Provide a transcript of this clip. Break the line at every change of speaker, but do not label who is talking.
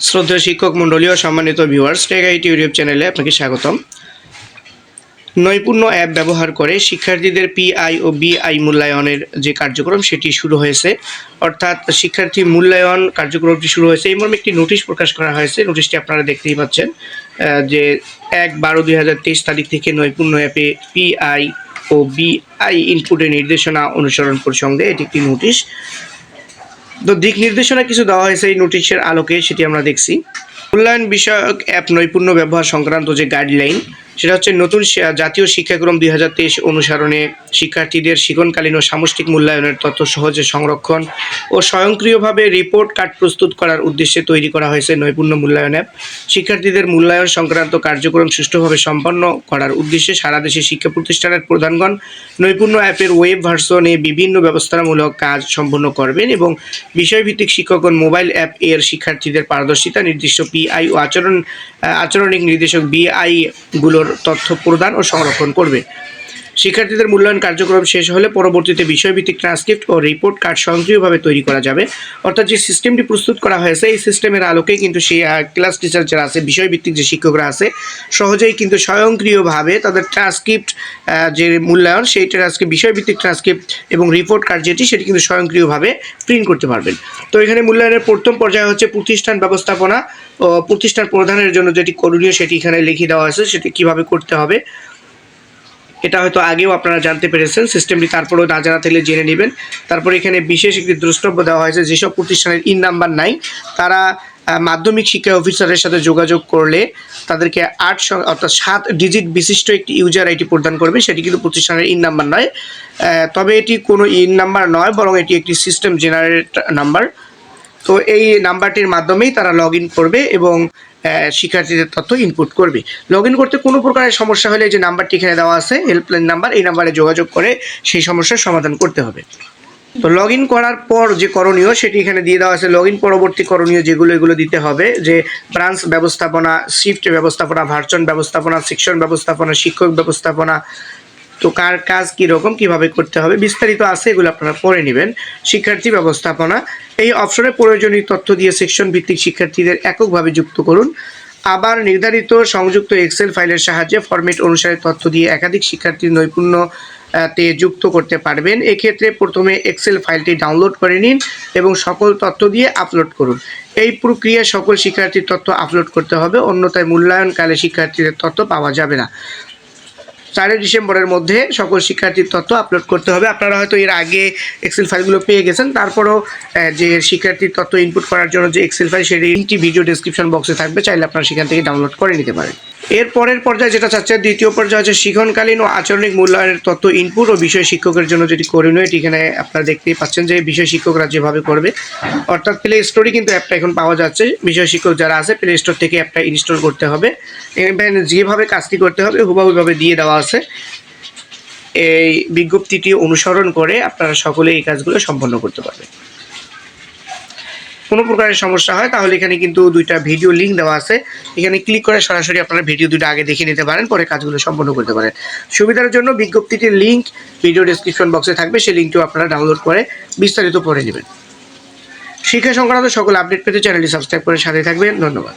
শ্রদ্ধেয় শিক্ষক মণ্ডলী ও সম্মানিত ভিউয়ার্স, টেক আইটি ইউটিউব চ্যানেলে আপনাকে স্বাগতম। নৈপুণ্য অ্যাপ ব্যবহার করে শিক্ষার্থীদের পিআই ও বিআই মূল্যায়নের যে কার্যক্রম সেটি শুরু হয়েছে, অর্থাৎ শিক্ষার্থী মূল্যায়ন কার্যক্রমটি শুরু হয়েছে। এই মর্মে একটি নোটিশ প্রকাশ করা হয়েছে। নোটিশটি আপনারা দেখতেই পাচ্ছেন যে 1/12/2023 তারিখ থেকে নৈপুণ্য অ্যাপে পিআই ও বিআই ইনপুটের নির্দেশনা অনুসরণ প্রসঙ্গে এটি একটি নোটিশ। তো দিক নির্দেশনা কিছু দেওয়া হয়েছে এই নোটিশের আলোকে, সেটি আমরা দেখছি। মূল্যায়ন বিষয়ক অ্যাপ নৈপুণ্য ব্যবহার সংক্রান্ত যে গাইডলাইন, সেটা হচ্ছে নতুন জাতীয় শিক্ষাক্রম 2023 অনুসরণে শিক্ষার্থীদের শিক্ষণকালীন ও সামষ্টিক মূল্যায়নের তথ্য সহজে সংরক্ষণ ও স্বয়ংক্রিয়ভাবে রিপোর্ট কার্ড প্রস্তুত করার উদ্দেশ্যে তৈরি করা হয়েছে নৈপুণ্য মূল্যায়ন অ্যাপ। শিক্ষার্থীদের মূল্যায়ন সংক্রান্ত কার্যক্রম সুষ্ঠুভাবে সম্পন্ন করার উদ্দেশ্যে সারা দেশে শিক্ষা প্রতিষ্ঠানের প্রধানগণ নৈপুণ্য অ্যাপের ওয়েব ভার্সনে বিভিন্ন ব্যবস্থামূলক কাজ সম্পন্ন করবেন এবং বিষয়ভিত্তিক শিক্ষকগণ মোবাইল অ্যাপ এর শিক্ষার্থীদের পারদর্শিতা নির্দিষ্ট পিআই ও আচরণিক নির্দেশক বিআই গুলোর তথ্য প্রদান ও সংরক্ষণ করবে। শিক্ষার্থীদের মূল্যায়ন কার্যক্রম শেষ হলে পরবর্তীতে বিষয়ভিত্তিক ট্রান্সক্রিপ্ট ও রিপোর্ট কার্ড স্বয়ংক্রিয়ভাবে তৈরি করা যাবে। অর্থাৎ যে সিস্টেমটি প্রস্তুত করা হয়েছে, এই সিস্টেমের আলোকে কিন্তু সেই ক্লাস টিচার যারা আছে, বিষয়ভিত্তিক যে শিক্ষকরা আছে, সহজেই কিন্তু স্বয়ংক্রিয়ভাবে তাদের ট্রান্সক্রিপ্ট যে মূল্যায়ন, সেই ট্রান্সক্রিপ্ট, বিষয়ভিত্তিক ট্রান্সক্রিপ্ট এবং রিপোর্ট কার্ড যেটি, সেটি কিন্তু স্বয়ংক্রিয়ভাবে প্রিন্ট করতে পারবেন। তো এখানে মূল্যায়নের প্রথম পর্যায়ে হচ্ছে প্রতিষ্ঠান ব্যবস্থাপনা ও প্রতিষ্ঠান প্রধানের জন্য যেটি করণীয় সেটি এখানে লিখে দেওয়া আছে, সেটি কীভাবে করতে হবে। এটা হয়তো আগেও আপনারা জানতে পেরেছেন সিস্টেমটি, তারপরেও না জানা থাকলে জেনে নেবেন। তারপরে এখানে বিশেষ একটি দ্রষ্টব্য দেওয়া হয়েছে, যেসব প্রতিষ্ঠানের ইন নাম্বার নাই তারা মাধ্যমিক শিক্ষা অফিসারের সাথে যোগাযোগ করলে তাদেরকে 7 ডিজিট বিশিষ্ট একটি ইউজার আইডি প্রদান করবে। সেটি কিন্তু প্রতিষ্ঠানের ইন নাম্বার নয়, তবে এটি কোনো ইন নাম্বার নয়, বরং এটি একটি সিস্টেম জেনারেট নাম্বার। তো এই নাম্বারটির মাধ্যমেই তারা লগ ইন করবে এবং শিক্ষার্থীদের তথ্য ইনপুট করবে। লগ ইন করতে কোনো প্রকারের সমস্যা হলে যে নাম্বারটি এখানে দেওয়া আছে, হেল্পলাইন নাম্বার, এই নাম্বারে যোগাযোগ করে সেই সমস্যার সমাধান করতে হবে। তো লগ ইন করার পর যে করণীয় সেটি এখানে দিয়ে দেওয়া আছে। লগ ইন পরবর্তী করণীয় যেগুলো, এগুলো দিতে হবে যে ব্রাঞ্চ ব্যবস্থাপনা, শিফট ব্যবস্থাপনা, ভার্চন ব্যবস্থাপনা, সেকশন ব্যবস্থাপনা, শিক্ষক ব্যবস্থাপনা। তো কার কাজ কীরকম, কীভাবে করতে হবে বিস্তারিত আছে, এগুলো আপনারা পড়ে নেবেন। শিক্ষার্থী ব্যবস্থাপনা, এই অপশনে প্রয়োজনীয় তথ্য দিয়ে সেকশন ভিত্তিক শিক্ষার্থীদের এককভাবে যুক্ত করুন। আবার নির্ধারিত সংযুক্ত এক্সেল ফাইলের সাহায্যে ফরম্যাট অনুসারে তথ্য দিয়ে একাধিক শিক্ষার্থীর নৈপুণ্যতে যুক্ত করতে পারবেন। এক্ষেত্রে প্রথমে এক্সেল ফাইলটি ডাউনলোড করে নিন এবং সকল তথ্য দিয়ে আপলোড করুন। এই প্রক্রিয়ায় সকল শিক্ষার্থীর তথ্য আপলোড করতে হবে, অন্যথায় মূল্যায়নকালে শিক্ষার্থীদের তথ্য পাওয়া যাবে না। 4 ডিসেম্বরের মধ্যে সকল শিক্ষার্থীর তথ্য আপলোড করতে হবে। আপনারা হয়তো এর আগে এক্সেল ফাইলগুলো পেয়ে গেছেন, তারপরেও যে শিক্ষার্থীর তথ্য ইনপুট করার জন্য যে এক্সেল ফাইল, সেই লিঙ্কটি ভিডিও ডেসক্রিপশন বক্সে থাকবে, চাইলে আপনারা সেখান থেকে ডাউনলোড করে নিতে পারেন। এর পরের পর্যায়ে যেটা চাচ্ছে, দ্বিতীয় পর্যায়ে হচ্ছে শিক্ষণকালীন ও আচরণিক মূল্যায়নের তথ্য ইনপুট ও বিষয় শিক্ষকের জন্য যেটি করণীয়, এটি এখানে আপনারা দেখতেই পাচ্ছেন যে বিষয় শিক্ষকরা যেভাবে করবে। অর্থাৎ প্লে স্টোরে কিন্তু অ্যাপটা এখন পাওয়া যাচ্ছে। বিষয় শিক্ষক যারা আছে, প্লে স্টোর থেকে অ্যাপটা ইনস্টল করতে হবে। যেভাবে কাজটি করতে হবে হুবহুভাবে দিয়ে দেওয়া আছে। এই বিজ্ঞপ্তিটি অনুসরণ করে আপনারা সকলে এই কাজগুলো সম্পন্ন করতে পারবেন। কোনো প্রকারের সমস্যা হয় তাহলে এখানে কিন্তু 2টা ভিডিও লিঙ্ক দেওয়া আছে, এখানে ক্লিক করে সরাসরি আপনারা ভিডিও 2টা আগে দেখে নিতে পারেন, পরে কাজগুলো সম্পন্ন করতে পারেন। সুবিধার জন্য বিজ্ঞপ্তিটির লিঙ্ক ভিডিও ডেসক্রিপশন বক্সে থাকবে, সেই লিঙ্কটিও আপনারা ডাউনলোড করে বিস্তারিত পড়ে নেবেন। শিক্ষা সংক্রান্ত সকল আপডেট পেতে চ্যানেলটি সাবস্ক্রাইব করে সাথে থাকবেন। ধন্যবাদ।